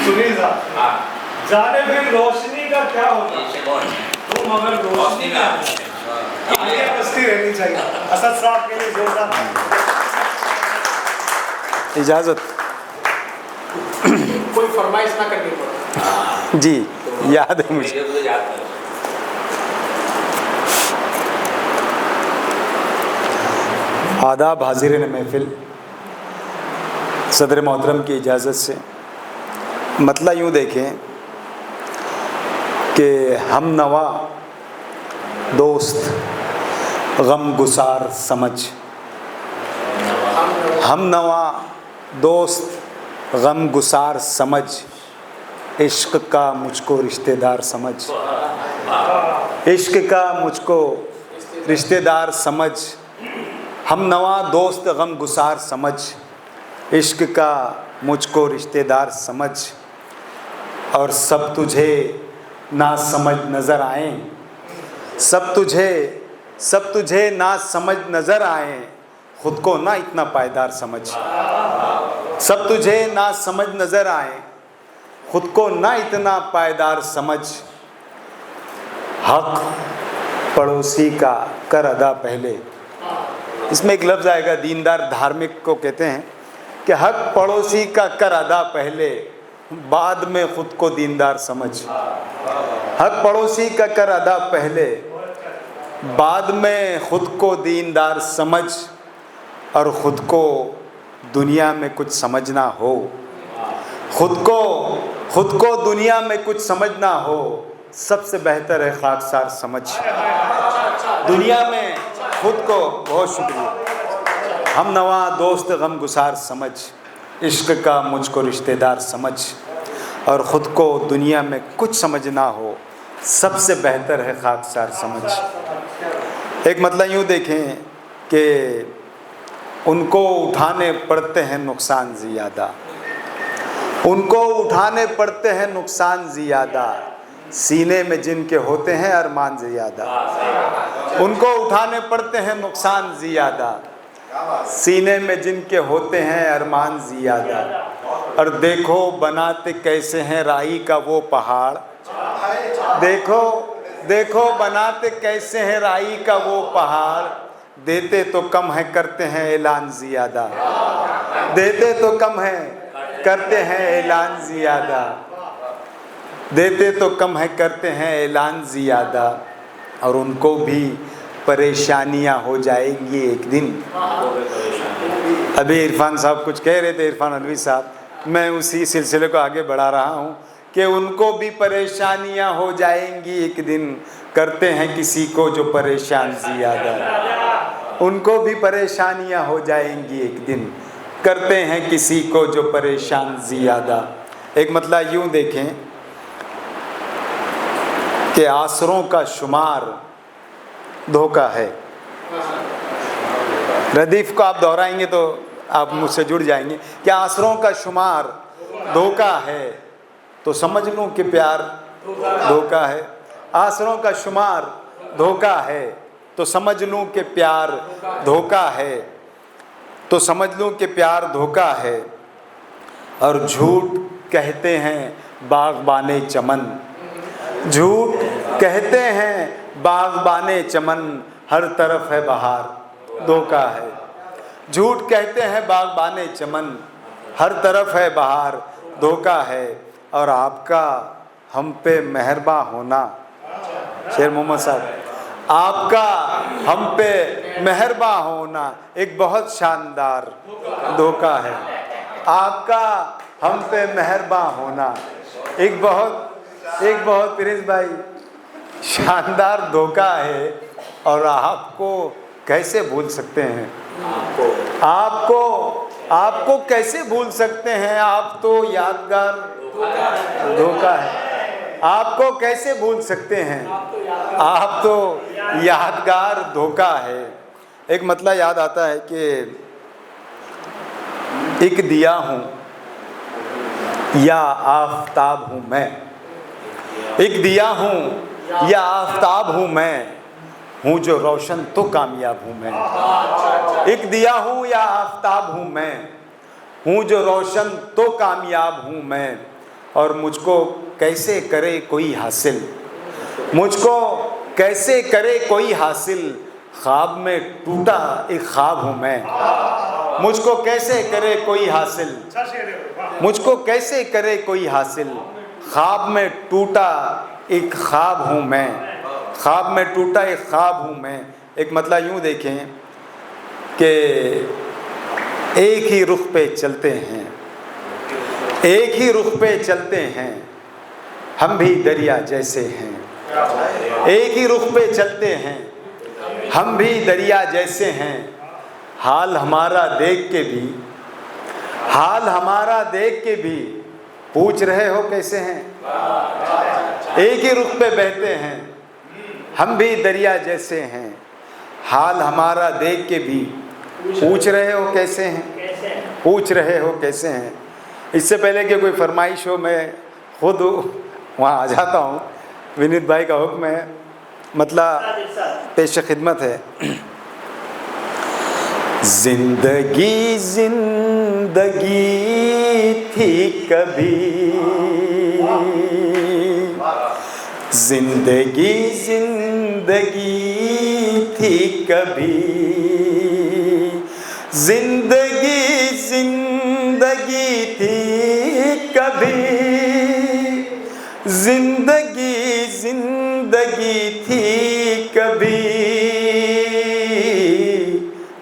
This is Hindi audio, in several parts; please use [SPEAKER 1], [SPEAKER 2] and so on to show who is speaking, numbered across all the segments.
[SPEAKER 1] सुनील साहब, जाने फिर रोशनी का क्या होगा? तुम अगर रोशनी में आगे बस्ती रहनी चाहिए। असद साहब के लिए जोरदार
[SPEAKER 2] इजाजत।
[SPEAKER 3] कोई फरमाइश ना करनी पड़े।
[SPEAKER 2] जी याद है मुझे। आदाब हाजिरिन महफिल, सदर मोहतरम की इजाज़त से मतला यूँ देखें कि हम नवा दोस्त गम गुसार समझ, हम नवा दोस्त गम गुसार समझ, इश्क का मुझको रिश्तेदार समझ, इश्क का मुझको रिश्तेदार समझ, हम नवा दोस्त गम गुसार समझ, इश्क का मुझको रिश्तेदार समझ, और सब तुझे ना समझ नज़र आए, सब तुझे ना समझ नज़र आए, ख़ुद को ना इतना पायदार समझ, सब तुझे ना समझ नज़र आए, ख़ुद को ना इतना पायदार समझ, हक पड़ोसी का कर अदा पहले। इसमें एक लफ्ज़ आएगा, दीनदार धार्मिक को कहते हैं कि हक पड़ोसी का कर अदा पहले, बाद में ख़ुद को दीनदार समझ। हक पड़ोसी का कर अदा पहले, बाद में ख़ुद को दीनदार समझ, और ख़ुद को दुनिया में कुछ समझना हो, ख़ुद को दुनिया में कुछ समझना हो, सबसे बेहतर है खाकसार समझ। दुनिया में ख़ुद को, बहुत शुक्रिया, हम नवा दोस्त गम गुसार समझ, इश्क का मुझको रिश्तेदार समझ, और ख़ुद को दुनिया में कुछ समझना हो, सबसे बेहतर है खाकसार समझ। एक मतलब यूँ देखें कि उनको उठाने पड़ते हैं नुकसान ज़ियादा, उनको उठाने पड़ते हैं नुकसान ज़ियादा, सीने में जिनके होते हैं अरमान ज़ियादा, उनको उठाने पड़ते हैं नुकसान ज़ियादा, सीने में जिनके होते हैं अरमान ज़ियादा, और देखो बनाते कैसे हैं राई का वो पहाड़, देखो बनाते कैसे हैं राई का वो पहाड़, देते तो कम है करते हैं ऐलान ज़ियादा, देते तो कम है करते हैं ऐलान ज़ियादा, देते तो कम है करते हैं ऐलान ज़ियादा, और उनको भी परेशानियां हो जाएंगी एक दिन। अभी इरफान साहब कुछ कह रहे थे, इरफान अलवी साहब, मैं उसी सिलसिले को आगे बढ़ा रहा हूं कि उनको भी परेशानियां हो जाएंगी एक दिन, करते हैं किसी को जो परेशान ज़ियादा, उनको भी परेशानियां हो जाएंगी एक दिन, करते हैं किसी को जो परेशान ज़ियादा। एक मतलब यूँ देखें कि आसरों का शुमार धोखा है। रदीफ को आप दोहराएंगे तो आप मुझसे जुड़ जाएंगे कि आसरों का शुमार धोखा है, तो समझ लूँ कि प्यार धोखा है। आसरों का शुमार धोखा है, तो समझ लूँ कि प्यार धोखा है, तो समझ लूँ कि प्यार धोखा है, और झूठ कहते हैं बाग़बाने चमन, झूठ कहते हैं बाग़बाने चमन, हर तरफ है बहार धोखा है। झूठ कहते हैं बाग़बाने चमन, हर तरफ है बहार धोखा है, और आपका हम पे मेहरबान होना, शेर मोहम्मद साहब, आपका हम पे मेहरबान होना एक बहुत शानदार धोखा है। आपका हम पे मेहरबान होना एक बहुत प्रिंस भाई शानदार धोखा है, और आपको कैसे भूल सकते हैं, आपको कैसे भूल सकते हैं, आप तो यादगार धोखा है, आपको कैसे भूल सकते हैं, आप तो यादगार धोखा है। एक मतलब याद आता है कि एक दिया हूँ या आफताब हूँ मैं, एक दिया हूँ या आफताब हूँ मैं, हूँ जो रोशन तो कामयाब हूँ मैं। एक दिया हूँ या आफताब हूँ मैं, हूँ जो रोशन तो कामयाब हूँ मैं, और मुझको कैसे करे कोई हासिल, मुझको कैसे करे कोई हासिल, ख्वाब में टूटा एक ख्वाब हूँ मैं, मुझको कैसे करे कोई हासिल,
[SPEAKER 1] अच्छा शेर है वाह।
[SPEAKER 2] मुझको कैसे करे कोई हासिल, ख्वाब में टूटा एक ख्वाब हूँ मैं, ख्वाब में टूटा एक ख्वाब हूँ मैं। एक मतलब यूँ देखें कि एक ही रुख पे चलते हैं, एक ही रुख पे चलते हैं, हम भी दरिया जैसे हैं, एक ही रुख पे चलते हैं, हम भी दरिया जैसे हैं, हाल हमारा देख के भी, हाल हमारा देख के भी पूछ रहे हो कैसे हैं, एक ही रुख पे बहते हैं, हम भी दरिया जैसे हैं, हाल हमारा देख के भी पूछ रहे हो कैसे हैं, पूछ रहे हो कैसे हैं। इससे पहले कि कोई फरमाइश हो मैं खुद वहाँ आ जाता हूँ, विनीत भाई का हुक्म है, मतलब पेश खिदमत है। जिंदगी जिंदगी थी कभी, जिंदगी जिंदगी थी कभी, जिंदगी जिंदगी थी कभी, जिंदगी जिंदगी थी कभी,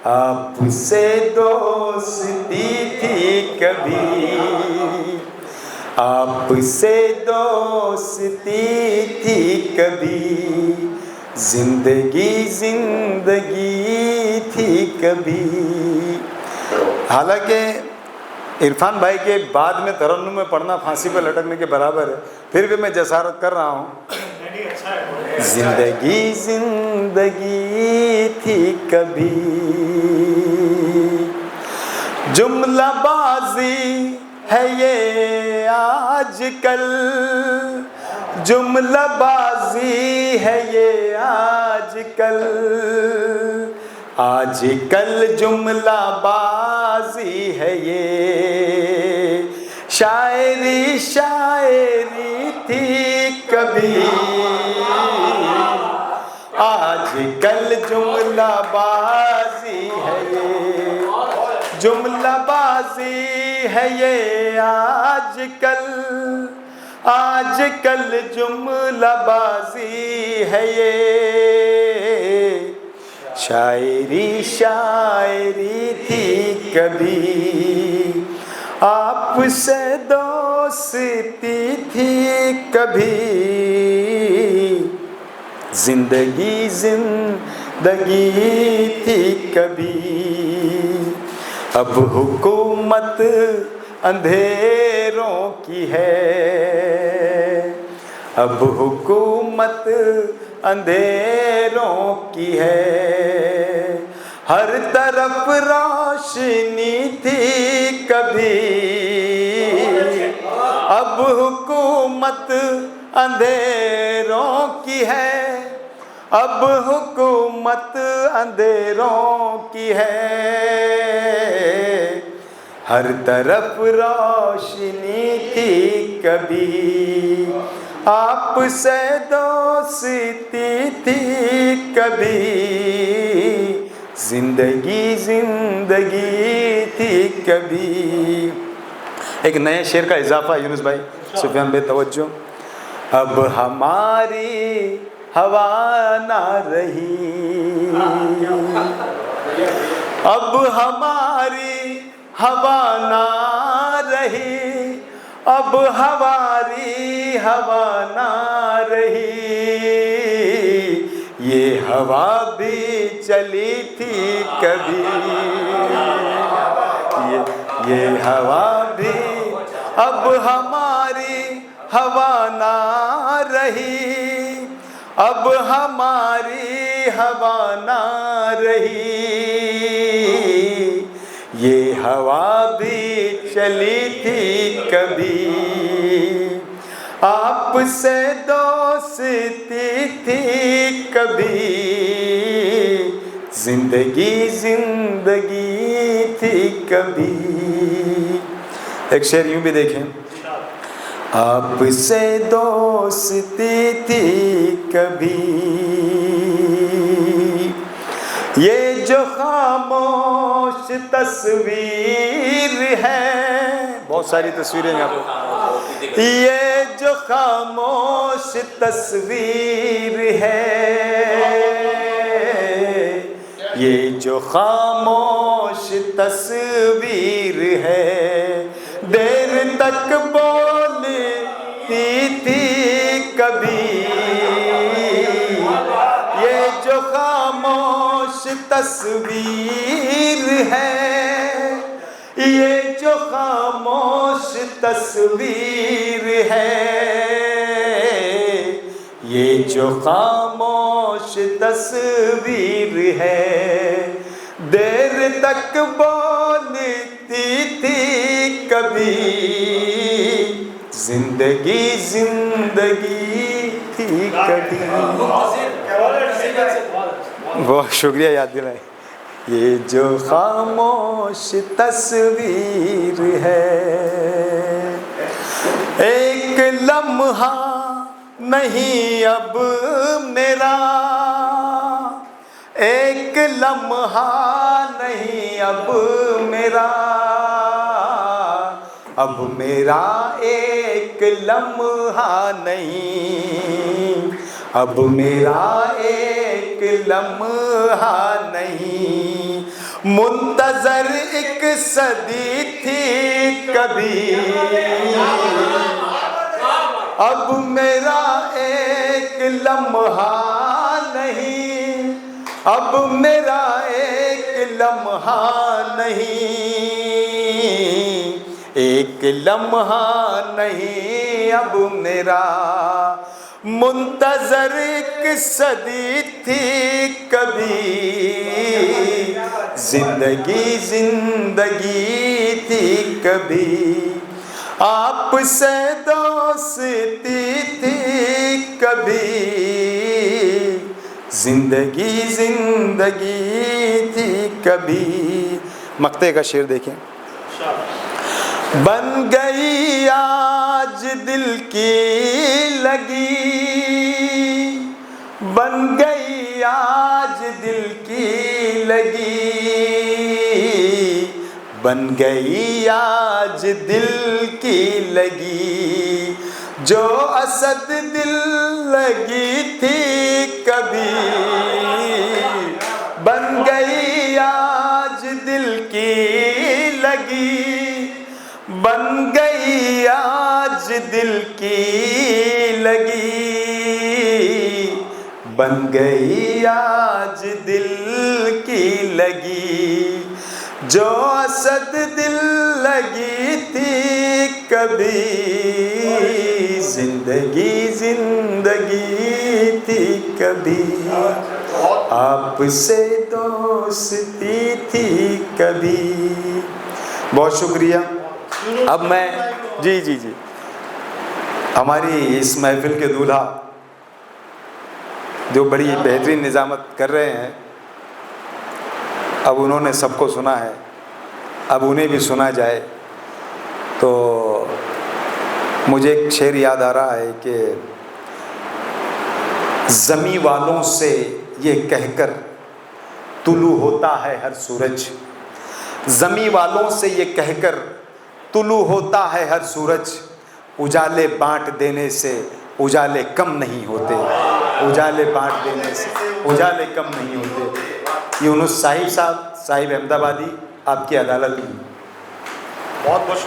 [SPEAKER 2] आपसे दोस्ती थी कभी, आपसे दोस्ती थी कभी, जिंदगी जिंदगी थी कभी। हालांकि इरफान भाई के बाद में तरन्नुम में पढ़ना फांसी पर लटकने के बराबर है, फिर भी मैं जसारत कर रहा हूँ। जिंदगी जिंदगी थी कभी, जुमलाबाजी है ये आजकल, जुमलाबाजी है ये आजकल, आजकल जुमलाबाजी है ये, शायरी शायरी थी कभी, आजकल जुमलाबाजी है ये, जुमलाबाजी है ये आजकल, आजकल जुमलाबाजी है ये, शायरी शायरी थी कभी, आपसे दोस्ती थी कभी, जिंदगी जिंदगी थी कभी, अब हुकूमत अंधेरों की है, अब हुकूमत अंधेरों की है, हर तरफ रोशनी थी कभी, अब हुकूमत अंधेरों की है, अब हुकूमत अंधेरों की है, हर तरफ रोशनी थी कभी, आपसे दोस्ती थी कभी, जिंदगी जिंदगी थी कभी। एक नए शेर का इजाफा यूनुस भाई, सुफियान भाई तवज्जो। अब हमारी हवा ना रही, अब हमारी हवा ना रही, अब हमारी हवा ना रही, ये हवा भी चली थी कभी, ये हवा भी, अब हमारी हवा ना रही, अब हमारी हवा ना रही, ये हवा भी चली थी कभी, आपसे दोस्ती थी कभी, जिंदगी जिंदगी थी कभी। एक शेर यूं भी देखें, आपसे दोस्ती थी कभी, ये जो खामोश तस्वीर है, बहुत सारी तस्वीरें यहाँ पर, ये जो खामोश तस्वीर है, ये जो खामोश तस्वीर है, देर तक बोलती थी कभी, ये जो खामोश तस्वीर है, ये जो खामोश तस्वीर है, ये जो खामोश तस्वीर है, देर तक बोलती थी कभी, जिंदगी जिंदगी थी कभी। बहुत शुक्रिया याद दिलाए। ये जो खामोश तस्वीर है, एक लम्हा नहीं अब मेरा, एक लम्हा नहीं अब मेरा, अब मेरा एक लम्हा नहीं, अब मेरा एक लम्हा नहीं, मुंतज़र एक सदी थी कभी, अब मेरा एक लम्हा नहीं, अब मेरा एक लम्हा नहीं, एक लम्हा नहीं अब मेरा, मुंतज़र एक सदी थी कभी, जिंदगी जिंदगी थी कभी, आपसे दोस्ती थी कभी, जिंदगी जिंदगी थी कभी। मक्ते का शेर देखें। बन गई आज दिल की लगी, बन गई आज दिल की लगी, बन गई आज दिल की लगी, जो असद दिल लगी थी कभी, बन गई आज दिल की लगी, बन गई आज दिल की लगी, बन गई आज दिल की लगी, जो असद दिल लगी थी कभी, जिंदगी जिंदगी थी कभी, आपसे दोस्ती थी कभी। बहुत शुक्रिया। अब मैं जी हमारी इस महफिल के दूल्हा जो बड़ी बेहतरीन निज़ामत कर रहे हैं, अब उन्होंने सबको सुना है, अब उन्हें भी सुना जाए। तो मुझे एक शेर याद आ रहा है कि ज़मीं वालों से ये कहकर तुलू होता है हर सूरज, ज़मीं वालों से ये कहकर तुलू होता है हर सूरज, उजाले बांट देने से उजाले कम नहीं होते, उजाले बांट देने से उजाले कम नहीं होते। यूनुस साहिब अहमदाबादी, आपकी अदालत में। बहुत बहुत